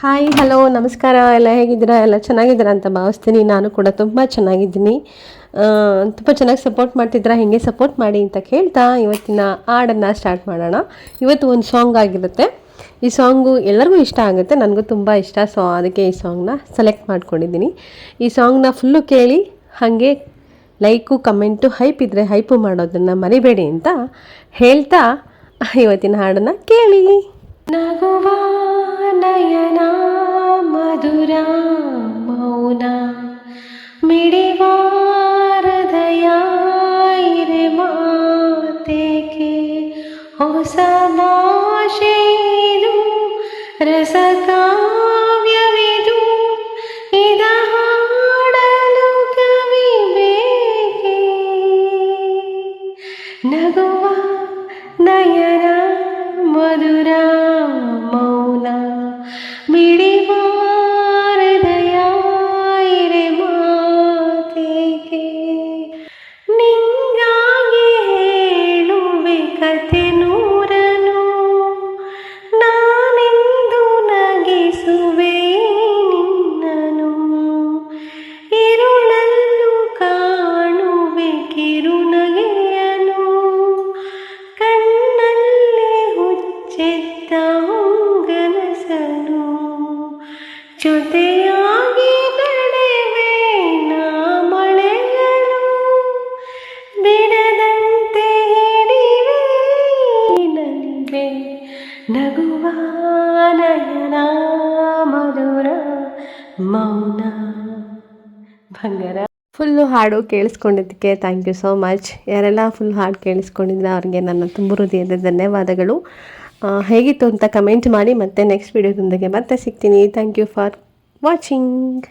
Hi hello ನಮಸ್ಕಾರ. ಎಲ್ಲ ಹೇಗಿದ್ದೀರಾ? ಎಲ್ಲ ಚೆನ್ನಾಗಿದ್ದೀರಾ ಅಂತ ಭಾವಿಸ್ತೀನಿ. ನಾನು ಕೂಡ ತುಂಬ ಚೆನ್ನಾಗಿದ್ದೀನಿ. ತುಂಬ ಚೆನ್ನಾಗಿ ಸಪೋರ್ಟ್ ಮಾಡ್ತಿದ್ದೀರಾ, ಹೀಗೆ ಸಪೋರ್ಟ್ ಮಾಡಿ ಅಂತ ಕೇಳ್ತಾ ಇವತ್ತಿನ ಹಾಡನ್ನು ಸ್ಟಾರ್ಟ್ ಮಾಡೋಣ. ಇವತ್ತು ಒಂದು ಸಾಂಗ್ ಆಗಿರುತ್ತೆ. ಈ ಸಾಂಗು ಎಲ್ಲರಿಗೂ ಇಷ್ಟ ಆಗುತ್ತೆ, ನನಗೂ ತುಂಬ ಇಷ್ಟ. ಸೊ ಅದಕ್ಕೆ ಈ ಸಾಂಗ್ನ ಸೆಲೆಕ್ಟ್ ಮಾಡ್ಕೊಂಡಿದ್ದೀನಿ. ಈ ಸಾಂಗ್ನ ಫುಲ್ಲು ಕೇಳಿ, ಹಾಗೆ ಲೈಕು ಕಮೆಂಟು ಹೈಪ್ ಇದ್ದರೆ ಹೈಪು ಮಾಡೋದನ್ನು ಮರಿಬೇಡಿ ಅಂತ ಹೇಳ್ತಾ ಇವತ್ತಿನ ಹಾಡನ್ನು ಕೇಳಿ. ನಗುವ ನಯನ ಮಧುರ ಮೌನ ಮಿಡಿವ ಹೃದಯ ಇರೆ ಮಾತೇಕೆ ಹೊಸ ಭಾಷೆ ಇದು ರಸ ಕಾವ್ಯವಿದು ಇದ ಹಾಡಲು ಕವಿ ಬೇಕೆ. ನಗುವ ನಯನ ಮಧುರ ಮೌನ ಮಿಡಿವ ಹೃದಯ ಇರೆ ಮಾತೇಕೆ. ನಿಂಗಾಗಿ ಹೇಳುವೆ ಕತೆ ನೂರನು, ನಾನೆಂದು ನಗಿಸುವೆ ನಿನ್ನನು. ಇರುಳಲ್ಲೂ ಕಾಣುವೆ ಕಿರುನಗೆಯನು, ಕಣ್ಣಲ್ಲಿ ಹುಚ್ಚೆದ್ದ ಹೊಂಗನಸನು. ಜೊತೆಯಾಗಿ ನಡೆವೆ ನಾ ಮಳೆಗಳು, ಬಿಡದಂತೆ ಹಿಡಿವೆ ನಲಿವೆ. ನಗುವ ನಯನ ಮಧುರ ಮೌನ. ಬಂಗಾರ ಫುಲ್ಲು ಹಾಡು ಕೇಳಿಸ್ಕೊಂಡಿದ್ದಕ್ಕೆ ಥ್ಯಾಂಕ್ ಯು ಸೋ ಮಚ್. ಯಾರೆಲ್ಲ ಫುಲ್ ಹಾಡು ಕೇಳಿಸ್ಕೊಂಡಿದ್ರೆ ಅವ್ರಿಗೆ ನನ್ನ ತುಂಬ ಹೃದಯದ ಧನ್ಯವಾದಗಳು. ಹೇಗಿತ್ತು ಅಂತ ಕಮೆಂಟ್ ಮಾಡಿ. ಮತ್ತೆ ನೆಕ್ಸ್ಟ್ ವೀಡಿಯೋದೊಂದಿಗೆ ಮತ್ತೆ ಸಿಗ್ತೀನಿ. Thank you for watching.